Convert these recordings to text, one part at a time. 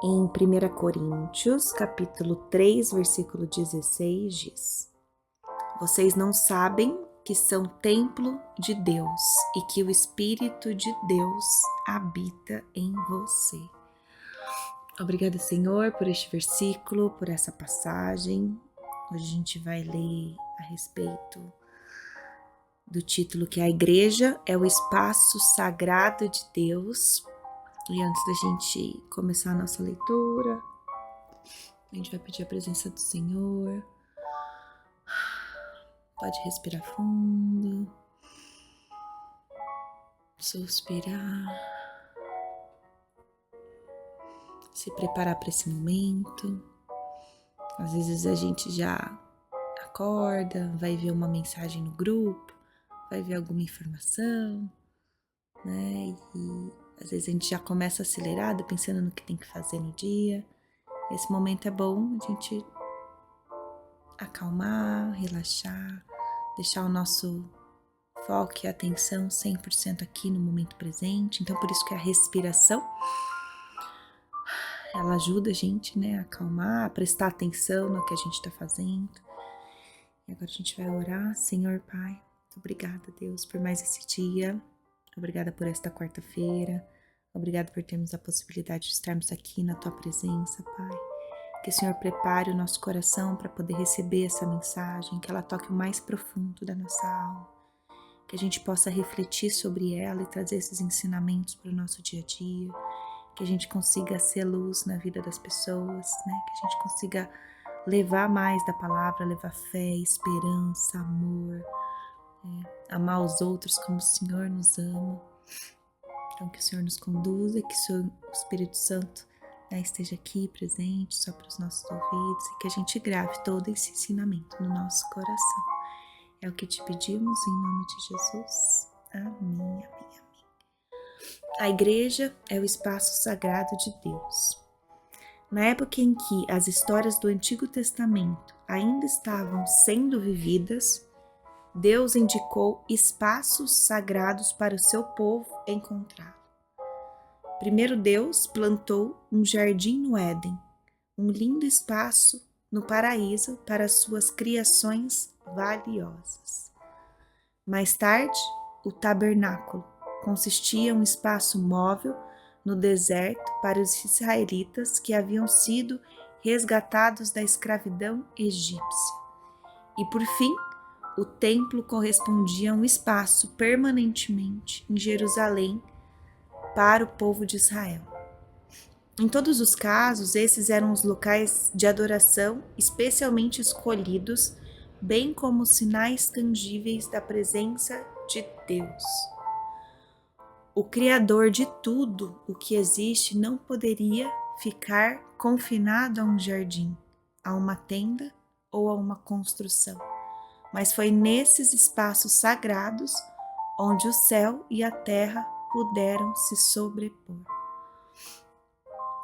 Em 1 Coríntios, capítulo 3, versículo 16, diz: Vocês não sabem que são templo de Deus e que o Espírito de Deus habita em você. Obrigada, Senhor, por este versículo, por essa passagem. Hoje a gente vai ler a respeito do título que a igreja é o espaço sagrado de Deus. E antes da gente começar a nossa leitura, a gente vai pedir a presença do Senhor. Pode respirar fundo, suspirar, se preparar para esse momento. Às vezes a gente já acorda, vai ver uma mensagem no grupo, vai ver alguma informação, né? E às vezes a gente já começa acelerado, pensando no que tem que fazer no dia. Esse momento é bom a gente acalmar, relaxar, deixar o nosso foco e atenção 100% aqui no momento presente. Então, por isso que a respiração, ela ajuda a gente, né, a acalmar, a prestar atenção no que a gente está fazendo. E agora a gente vai orar. Senhor Pai, muito obrigada, Deus, por mais esse dia. Obrigada por esta quarta-feira. Obrigada por termos a possibilidade de estarmos aqui na Tua presença, Pai. Que o Senhor prepare o nosso coração para poder receber essa mensagem, que ela toque o mais profundo da nossa alma, que a gente possa refletir sobre ela e trazer esses ensinamentos para o nosso dia a dia, que a gente consiga ser luz na vida das pessoas, né? Que a gente consiga levar mais da palavra, levar fé, esperança, amor, amar os outros como o Senhor nos ama. Então que o Senhor nos conduza, que o Senhor, o Espírito Santo, né, esteja aqui presente só para os nossos ouvidos e que a gente grave todo esse ensinamento no nosso coração. É o que te pedimos em nome de Jesus. Amém, amém, amém. A igreja é o espaço sagrado de Deus. Na época em que as histórias do Antigo Testamento ainda estavam sendo vividas, Deus indicou espaços sagrados para o seu povo encontrar. Primeiro Deus plantou um jardim no Éden, um lindo espaço no paraíso para suas criações valiosas. Mais tarde, o tabernáculo consistia em um espaço móvel no deserto para os israelitas que haviam sido resgatados da escravidão egípcia. E por fim, o templo correspondia a um espaço permanentemente em Jerusalém para o povo de Israel. Em todos os casos, esses eram os locais de adoração especialmente escolhidos, bem como sinais tangíveis da presença de Deus. O Criador de tudo o que existe não poderia ficar confinado a um jardim, a uma tenda ou a uma construção, mas foi nesses espaços sagrados onde o céu e a terra puderam se sobrepor.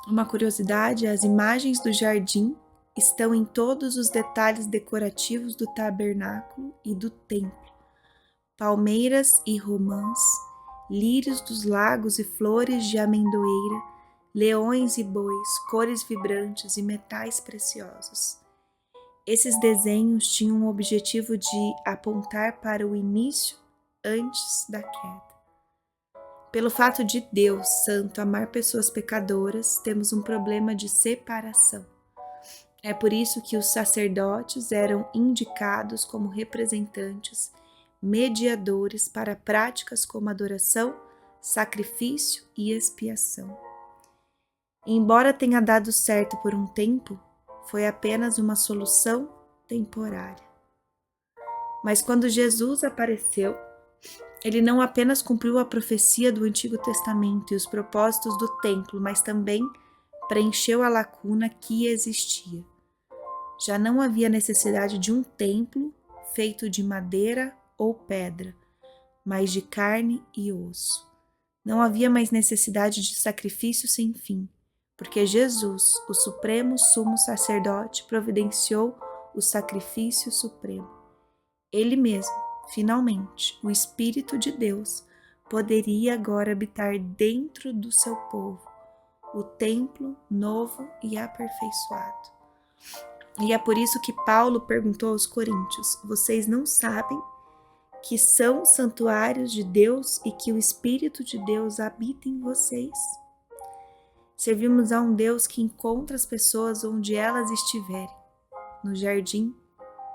Uma curiosidade, as imagens do jardim estão em todos os detalhes decorativos do tabernáculo e do templo. Palmeiras e romãs, lírios dos lagos e flores de amendoeira, leões e bois, cores vibrantes e metais preciosos. Esses desenhos tinham o objetivo de apontar para o início antes da queda. Pelo fato de Deus Santo amar pessoas pecadoras, temos um problema de separação. É por isso que os sacerdotes eram indicados como representantes, mediadores para práticas como adoração, sacrifício e expiação. E embora tenha dado certo por um tempo, foi apenas uma solução temporária. Mas quando Jesus apareceu, ele não apenas cumpriu a profecia do Antigo Testamento e os propósitos do templo, mas também preencheu a lacuna que existia. Já não havia necessidade de um templo feito de madeira ou pedra, mas de carne e osso. Não havia mais necessidade de sacrifício sem fim, porque Jesus, o supremo sumo sacerdote, providenciou o sacrifício supremo. Ele mesmo, finalmente, o Espírito de Deus, poderia agora habitar dentro do seu povo, o templo novo e aperfeiçoado. E é por isso que Paulo perguntou aos coríntios: vocês não sabem que são santuários de Deus e que o Espírito de Deus habita em vocês? Servimos a um Deus que encontra as pessoas onde elas estiverem, no jardim,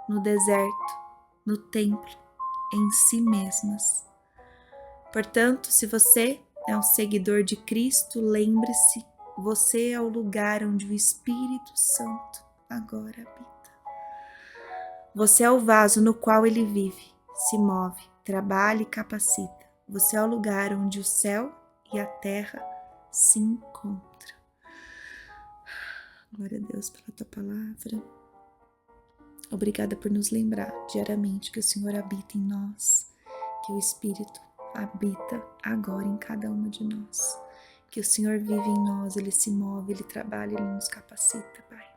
no deserto, no templo, em si mesmas. Portanto, se você é um seguidor de Cristo, lembre-se, você é o lugar onde o Espírito Santo agora habita. Você é o vaso no qual ele vive, se move, trabalha e capacita. Você é o lugar onde o céu e a terra se encontram. Glória a Deus pela tua palavra. Obrigada por nos lembrar diariamente que o Senhor habita em nós, que o Espírito habita agora em cada uma de nós, que o Senhor vive em nós, Ele se move, Ele trabalha, Ele nos capacita, Pai.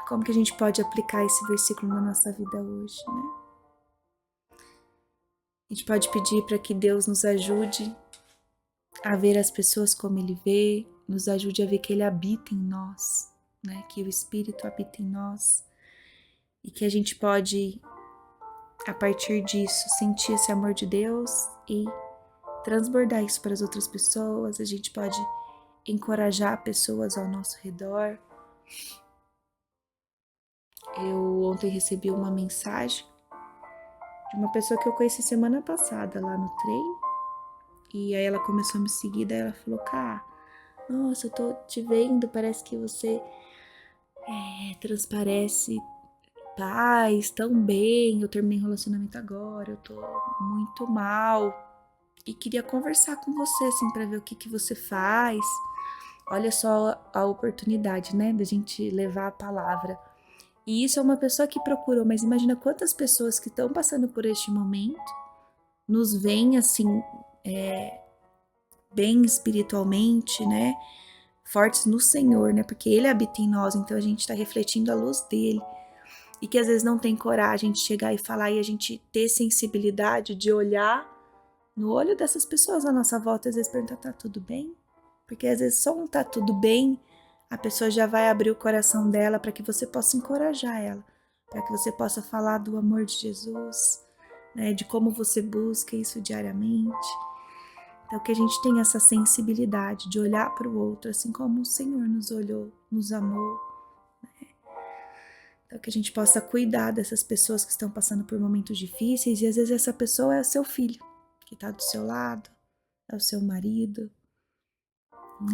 Como que a gente pode aplicar esse versículo na nossa vida hoje, né? A gente pode pedir para que Deus nos ajude a ver as pessoas como Ele vê, nos ajude a ver que Ele habita em nós, né? Que o Espírito habita em nós e que a gente pode, a partir disso, sentir esse amor de Deus e transbordar isso para as outras pessoas. A gente pode encorajar pessoas ao nosso redor. Eu ontem recebi uma mensagem de uma pessoa que eu conheci semana passada lá no treino. E aí ela começou a me seguir, daí ela falou: Cá, nossa, eu tô te vendo, parece que você transparece paz tão bem. Eu terminei um relacionamento agora, eu tô muito mal. E queria conversar com você, assim, pra ver o que você faz. Olha só a oportunidade, né, da gente levar a palavra. E isso é uma pessoa que procurou, mas imagina quantas pessoas que estão passando por este momento nos veem, assim, bem espiritualmente, né, fortes no Senhor, né, porque Ele habita em nós, então a gente tá refletindo a luz dEle. E que às vezes não tem coragem de chegar e falar e a gente ter sensibilidade de olhar no olho dessas pessoas à nossa volta, às vezes perguntar: tá tudo bem? Porque às vezes só um tá tudo bem, a pessoa já vai abrir o coração dela para que você possa encorajar ela, para que você possa falar do amor de Jesus, né, de como você busca isso diariamente. Então que a gente tenha essa sensibilidade de olhar para o outro, assim como o Senhor nos olhou, nos amou, né? Então que a gente possa cuidar dessas pessoas que estão passando por momentos difíceis, e às vezes essa pessoa é o seu filho, que está do seu lado, é o seu marido,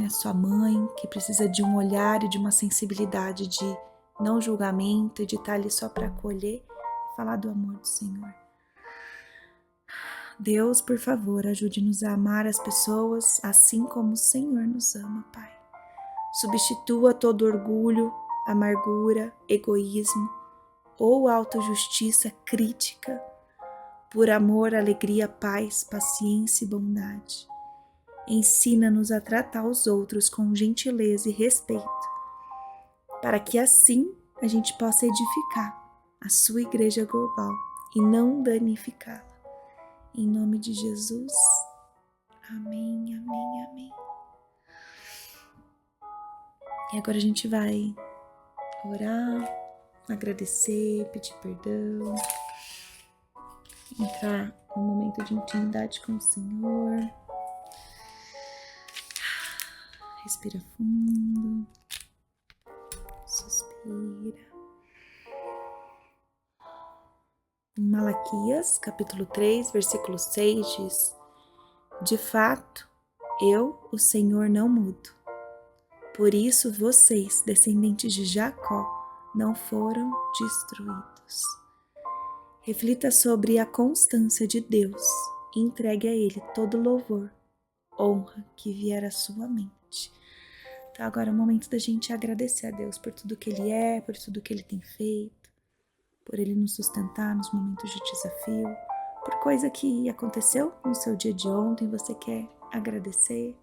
é sua mãe, que precisa de um olhar e de uma sensibilidade de não julgamento, de estar ali só para acolher e falar do amor do Senhor. Deus, por favor, ajude-nos a amar as pessoas assim como o Senhor nos ama, Pai. Substitua todo orgulho, amargura, egoísmo ou autojustiça crítica por amor, alegria, paz, paciência e bondade. Ensina-nos a tratar os outros com gentileza e respeito, para que assim a gente possa edificar a sua igreja global e não danificá-la. Em nome de Jesus. Amém, amém, amém. E agora a gente vai orar, agradecer, pedir perdão, entrar num momento de intimidade com o Senhor. Respira fundo, suspira. Em Malaquias, capítulo 3, versículo 6 diz: de fato, eu, o Senhor, não mudo. Por isso vocês, descendentes de Jacó, não foram destruídos. Reflita sobre a constância de Deus e entregue a Ele todo louvor, honra que vier à sua mente. Então agora é o momento da gente agradecer a Deus por tudo que Ele é, por tudo que Ele tem feito, por Ele nos sustentar nos momentos de desafio, por coisa que aconteceu no seu dia de ontem, você quer agradecer.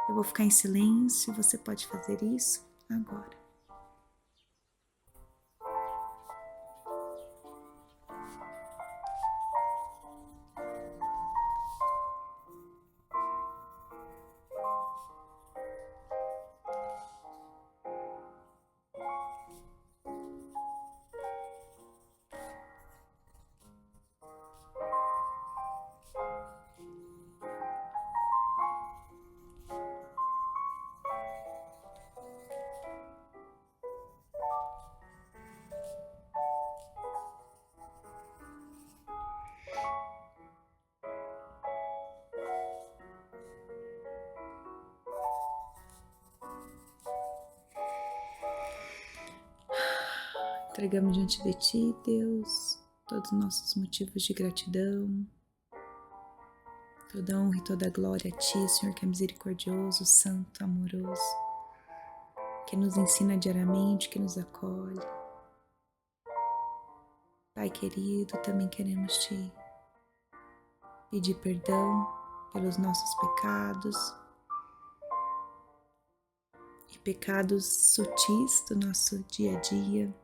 Eu vou ficar em silêncio e você pode fazer isso agora. Entregamos diante de Ti, Deus, todos os nossos motivos de gratidão, toda honra e toda glória a Ti, Senhor, que é misericordioso, santo, amoroso, que nos ensina diariamente, que nos acolhe. Pai querido, também queremos Te pedir perdão pelos nossos pecados e pecados sutis do nosso dia a dia,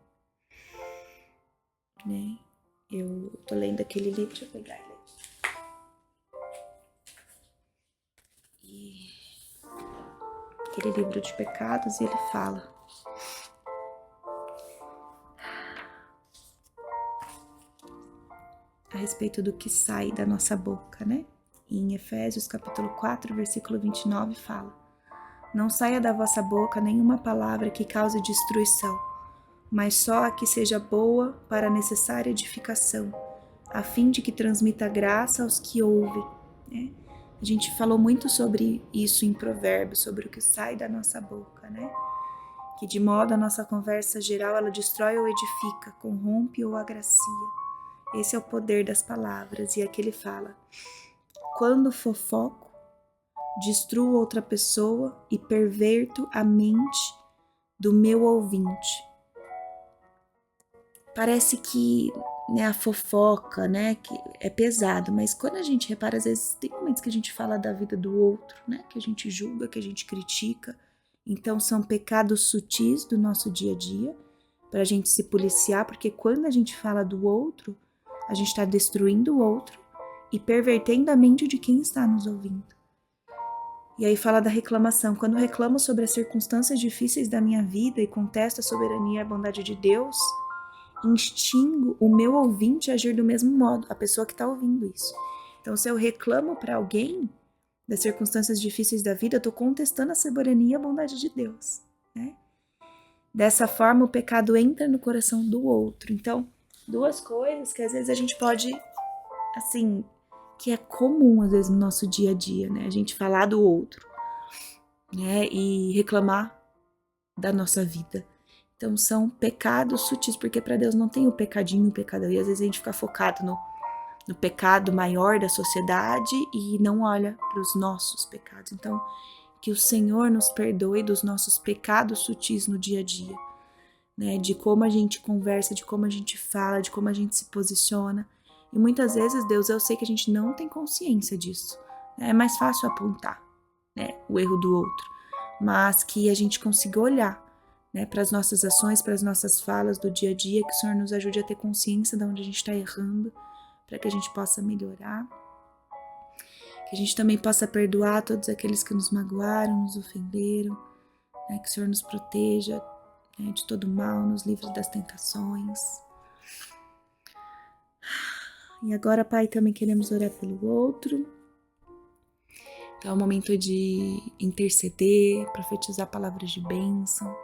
né? Eu tô lendo aquele livro, deixa eu pegar ele aqui. Aquele livro de pecados, e ele fala a respeito do que sai da nossa boca, né? E em Efésios capítulo 4, versículo 29 fala: não saia da vossa boca nenhuma palavra que cause destruição, mas só a que seja boa para a necessária edificação, a fim de que transmita graça aos que ouvem, né? A gente falou muito sobre isso em Provérbios, sobre o que sai da nossa boca, né? Que de modo a nossa conversa geral ela destrói ou edifica, corrompe ou agracia. Esse é o poder das palavras. E aqui ele fala: quando fofoco, destruo outra pessoa e perverto a mente do meu ouvinte. Parece que, né, a fofoca, né, que é pesado, mas quando a gente repara, às vezes tem momentos que a gente fala da vida do outro, né, que a gente julga, que a gente critica. Então são pecados sutis do nosso dia a dia, para a gente se policiar, porque quando a gente fala do outro, a gente está destruindo o outro e pervertendo a mente de quem está nos ouvindo. E aí fala da reclamação. Quando reclamo sobre as circunstâncias difíceis da minha vida e contesto a soberania e a bondade de Deus, instingo o meu ouvinte a agir do mesmo modo, a pessoa que está ouvindo isso. Então, se eu reclamo para alguém das circunstâncias difíceis da vida, eu estou contestando a soberania e a bondade de Deus, né? Dessa forma, o pecado entra no coração do outro. Então, duas coisas que às vezes a gente pode, assim, que é comum às vezes no nosso dia a dia, né? A gente falar do outro, né? E reclamar da nossa vida. Então são pecados sutis, porque para Deus não tem o pecadinho, o pecadão. E às vezes a gente fica focado no pecado maior da sociedade e não olha para os nossos pecados. Então, que o Senhor nos perdoe dos nossos pecados sutis no dia a dia, né? De como a gente conversa, de como a gente fala, de como a gente se posiciona. E muitas vezes, Deus, eu sei que a gente não tem consciência disso, né? É mais fácil apontar, né, o erro do outro, mas que a gente consiga olhar, né, para as nossas ações, para as nossas falas do dia a dia, que o Senhor nos ajude a ter consciência de onde a gente está errando, para que a gente possa melhorar, que a gente também possa perdoar todos aqueles que nos magoaram, nos ofenderam, né, que o Senhor nos proteja, né, de todo mal, nos livre das tentações. E agora, Pai, também queremos orar pelo outro. Então é o momento de interceder, profetizar palavras de bênção,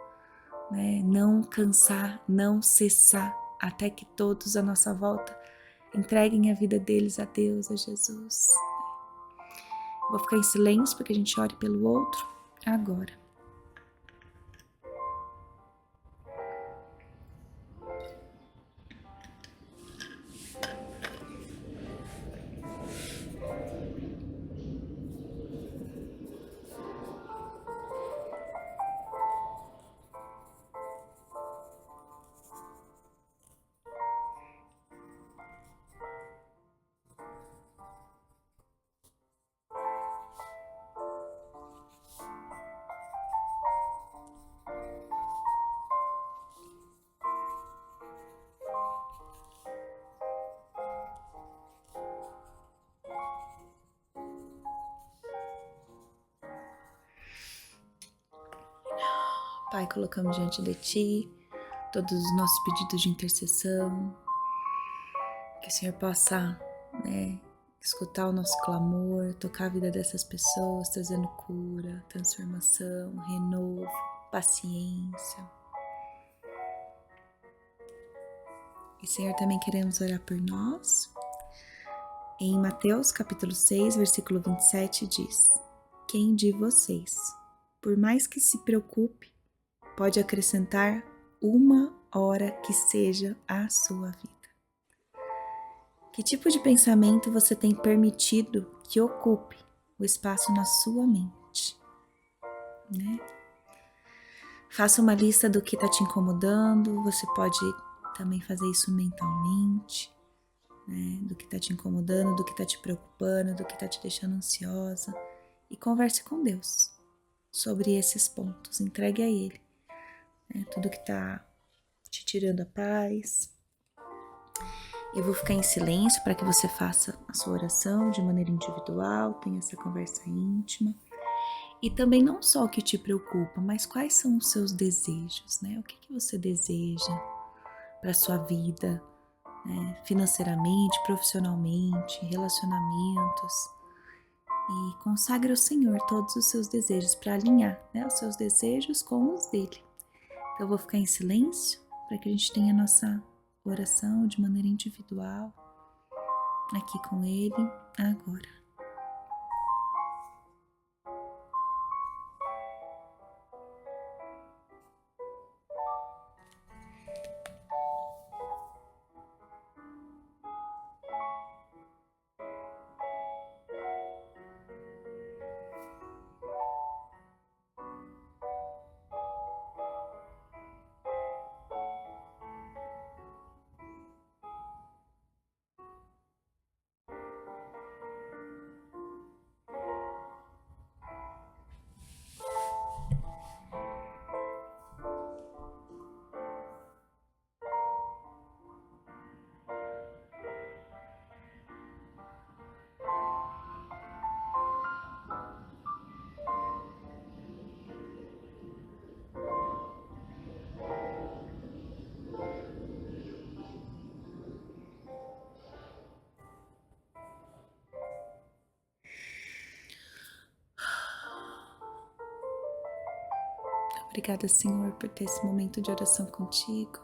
né? Não cansar, não cessar, até que todos à nossa volta entreguem a vida deles a Deus, a Jesus. Vou ficar em silêncio para que a gente ore pelo outro agora. Pai, colocamos diante de Ti todos os nossos pedidos de intercessão, que o Senhor possa, né, escutar o nosso clamor, tocar a vida dessas pessoas, trazendo cura, transformação, renovo, paciência. E, Senhor, também queremos orar por nós. Em Mateus capítulo 6, versículo 27 diz: quem de vocês, por mais que se preocupe, pode acrescentar uma hora que seja a sua vida. Que tipo de pensamento você tem permitido que ocupe o espaço na sua mente, né? Faça uma lista do que está te incomodando, você pode também fazer isso mentalmente, né? Do que está te incomodando, do que está te preocupando, do que está te deixando ansiosa, e converse com Deus sobre esses pontos, entregue a Ele, né? Tudo que está te tirando a paz. Eu vou ficar em silêncio para que você faça a sua oração de maneira individual, tenha essa conversa íntima. E também não só o que te preocupa, mas quais são os seus desejos, né? O que você deseja para a sua vida, né? Financeiramente, profissionalmente, relacionamentos. E consagre ao Senhor todos os seus desejos para alinhar, né, os seus desejos com os dele. Então eu vou ficar em silêncio para que a gente tenha a nossa oração de maneira individual aqui com ele agora. Obrigada, Senhor, por ter esse momento de oração contigo.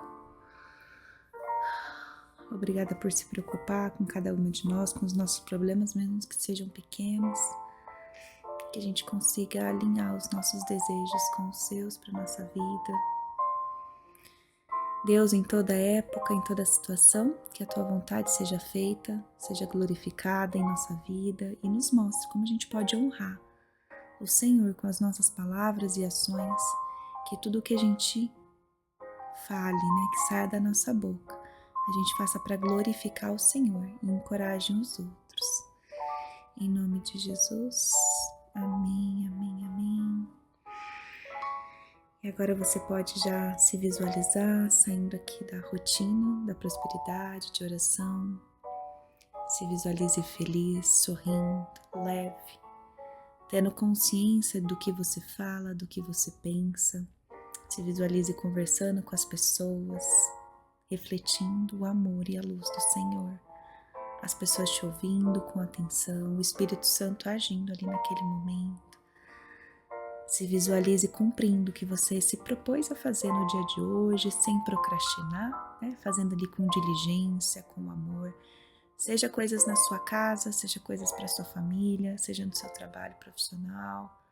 Obrigada por se preocupar com cada uma de nós, com os nossos problemas, mesmo que sejam pequenos. Que a gente consiga alinhar os nossos desejos com os seus para nossa vida. Deus, em toda época, em toda situação, que a tua vontade seja feita, seja glorificada em nossa vida e nos mostre como a gente pode honrar o Senhor com as nossas palavras e ações, que tudo que a gente fale, né, que saia da nossa boca, a gente faça para glorificar o Senhor e encoraje os outros. Em nome de Jesus, amém, amém, amém. E agora você pode já se visualizar saindo aqui da rotina, da prosperidade, de oração. Se visualize feliz, sorrindo, leve, tendo consciência do que você fala, do que você pensa. Se visualize conversando com as pessoas, refletindo o amor e a luz do Senhor. As pessoas te ouvindo com atenção, o Espírito Santo agindo ali naquele momento. Se visualize cumprindo o que você se propôs a fazer no dia de hoje, sem procrastinar, né? Fazendo ali com diligência, com amor. Seja coisas na sua casa, seja coisas para sua família, seja no seu trabalho profissional.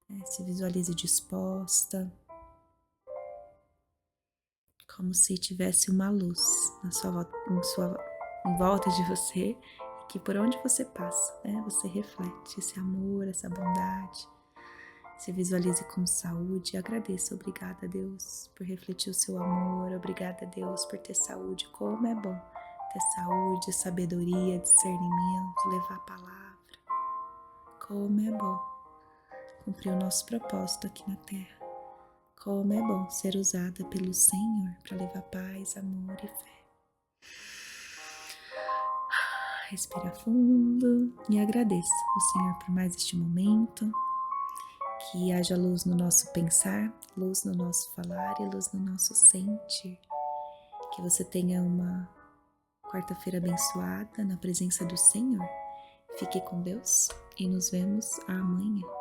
Né? Se visualize disposta, como se tivesse uma luz em volta de você, e que por onde você passa, né? Você reflete esse amor, essa bondade. Se visualize com saúde, agradeça, obrigada a Deus por refletir o seu amor, obrigada a Deus por ter saúde, como é bom ter saúde, sabedoria, discernimento, levar a palavra, como é bom cumprir o nosso propósito aqui na terra, como é bom ser usada pelo Senhor para levar paz, amor e fé. Respira fundo e agradeça ao Senhor por mais este momento. Que haja luz no nosso pensar, luz no nosso falar e luz no nosso sentir. Que você tenha uma quarta-feira abençoada na presença do Senhor. Fique com Deus e nos vemos amanhã.